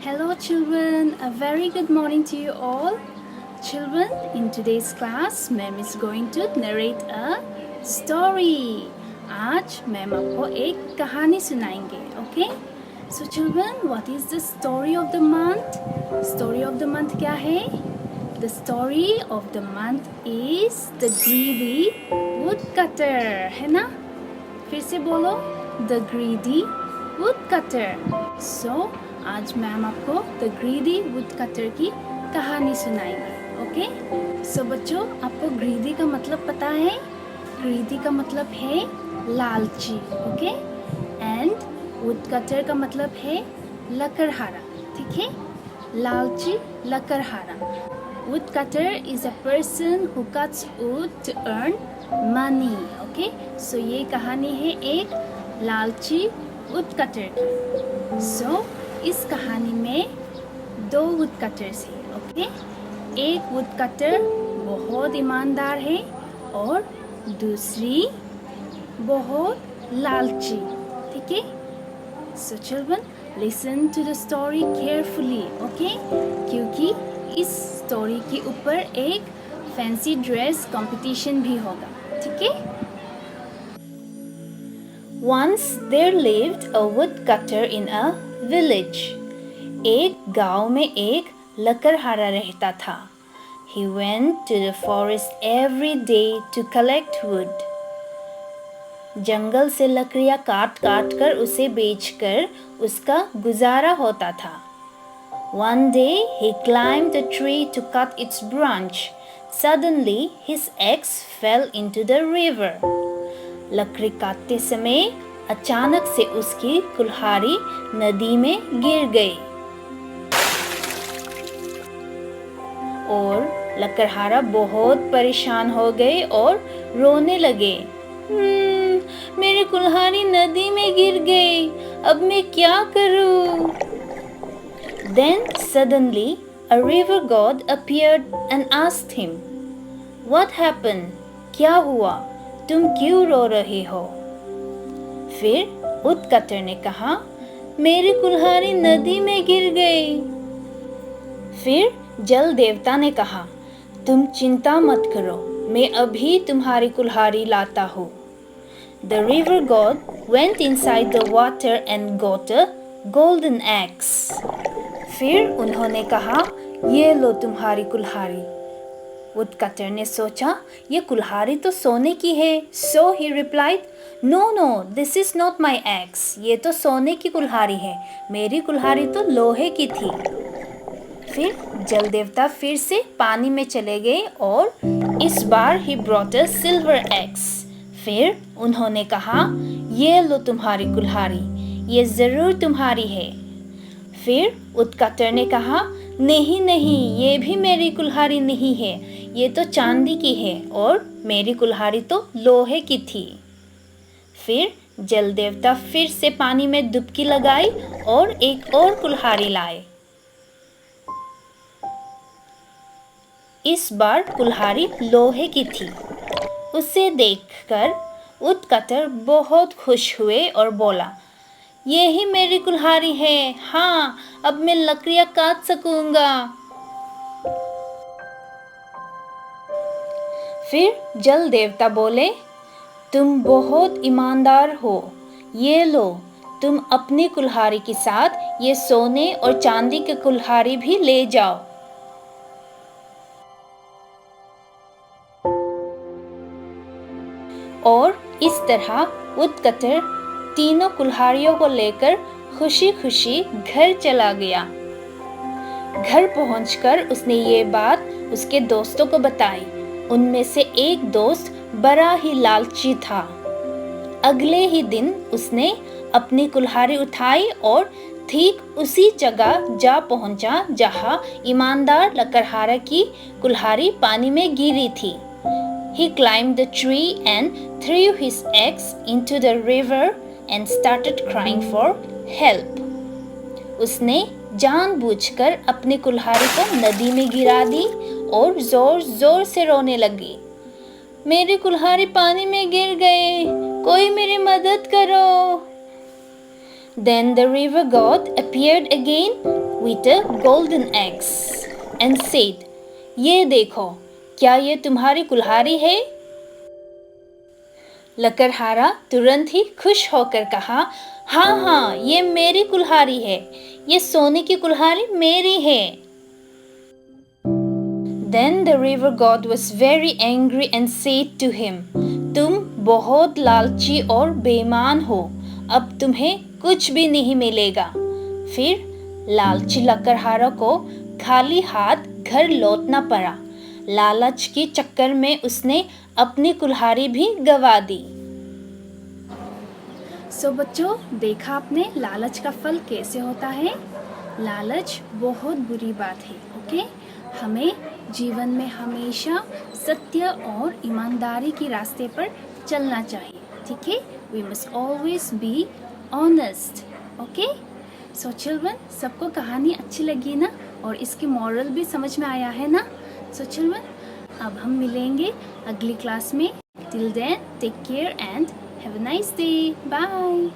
Hello children, a very good morning to you all. Children, in today's class, ma'am is going to narrate a story. आज ma'am आपको एक कहानी सुनाएंगे, okay? So children, what is the story of the month? Story of the month क्या है? The story of the month is the greedy woodcutter, है ना? फिर से बोलो, the greedy woodcutter. So आज मैम आपको द ग्रीडी वुडकटर की कहानी सुनाएंगे, ओके? सो बच्चों, आपको ग्रीडी का मतलब पता है? ग्रीडी का मतलब है लालची, ओके? एंड वुडकटर का मतलब है लकड़हारा, ठीक है? लालची, लकड़हारा. Woodcutter is a person who cuts wood to earn money, okay? So ये कहानी है एक लालची वुडकटर की. सो इस कहानी में दो वुडकटर्स हैं, ओके? एक वुडकटर बहुत ईमानदार है और दूसरी बहुत लालची, ठीक है? So children, listen to the story carefully, okay? क्योंकि इस स्टोरी के ऊपर एक फैंसी ड्रेस कंपटीशन भी होगा, ठीक है? Once there lived a woodcutter in a village. एक गांव में एक लकड़हारा रहता था. He went to the forest every day to collect wood. जंगल से लकड़ियां काट काट कर उसे बेचकर उसका गुजारा होता था. One day he climbed a tree to cut its branch. Suddenly his axe fell into the river. लकड़ी काटते समय अचानक से उसकी कुल्हाड़ी नदी में गिर गई और लकड़हारा बहुत परेशान हो गए और रोने लगे. मेरी कुल्हाड़ी नदी में गिर गई, अब मैं क्या करूं? Then suddenly a river god appeared and asked him, "What happened? क्या हुआ? तुम क्यों रो रहे हो?" फिर वुडकटर ने कहा, मेरी कुल्हाड़ी नदी में गिर गई. फिर जल देवता ने कहा, तुम चिंता मत करो, मैं अभी तुम्हारी कुल्हाड़ी लाता हूँ. The river god went inside the water and got a golden axe. फिर उन्होंने कहा, ये लो तुम्हारी कुल्हाड़ी. वुडकटर ने सोचा, ये कुल्हाड़ी तो सोने की है. So he replied, No, this is not my axe. ये तो सोने की कुल्हाड़ी है, मेरी कुल्हाड़ी तो लोहे की थी. फिर जल देवता फिर से पानी में चले गए और इस बार he brought a silver axe. फिर उन्होंने कहा, ये लो तुम्हारी कुल्हाड़ी, ये जरूर तुम्हारी है. फिर वुडकटर ने कहा, नहीं, ये भी मेरी कुल्हाड़ी नहीं है, ये तो चांदी की है और मेरी कुल्हाड़ी तो लोहे की थी. फिर जल देवता फिर से पानी में डुबकी लगाई और एक और कुल्हाड़ी लाए. इस बार कुल्हाड़ी लोहे की थी. उसे देखकर वुडकटर बहुत खुश हुए और बोला, यही मेरी कुल्हाड़ी है. हाँ, अब मैं लकड़ियां काट सकूंगा. फिर जल देवता बोले, तुम बहुत ईमानदार हो, ये लो, तुम अपनी कुल्हाड़ी के साथ ये सोने और चांदी की कुल्हाड़ी भी ले जाओ. और इस तरह वुडकटर तीनों कुल्हाड़ियों को लेकर खुशी खुशी घर चला गया. घर पहुंचकर उसने ये बात उसके दोस्तों को बताई. उनमें से एक दोस्त बड़ा ही लालची था. अगले ही दिन उसने अपनी कुल्हाड़ी उठाई और ठीक उसी जगह जा पहुंचा जहां ईमानदार लकड़हारा की कुल्हाड़ी पानी में गिरी थी. He climbed the tree and threw his axe into the river and started crying for help. उसने जानबूझकर अपनी कुल्हाड़ी को नदी में गिरा दी और जोर जोर से रोने लगी. मेरी कुल्हाड़ी पानी में गिर गई, कोई मेरी मदद करो. Then the river god appeared again with a golden axe and said, ये देखो, क्या ये तुम्हारी कुल्हाड़ी है? लकड़हारा तुरंत ही खुश होकर कहा, हाँ हाँ, ये मेरी कुल्हाड़ी है, ये सोने की कुल्हाड़ी मेरी है। Then the river god was very angry and said to him, तुम बहुत लालची और बेईमान हो, अब तुम्हें कुछ भी नहीं मिलेगा। फिर लालची लकड़हारा को खाली हाथ घर लौटना पड़ा। लालच के चक्कर में उसने अपनी कुल्हाड़ी भी गवा दी। सो बच्चों, देखा आपने लालच का फल कैसे होता है। लालच बहुत बुरी बात है। ओके, हमें जीवन में हमेशा सत्य और ईमानदारी के रास्ते पर चलना चाहिए। ठीक है, we must always be honest. Okay, so children, सबको कहानी अच्छी लगी ना, और इसकी मॉरल भी समझ में आया है ना। सो चिल्ड्रन, अब हम मिलेंगे अगली क्लास में। Till then, take care and have a nice day. Bye.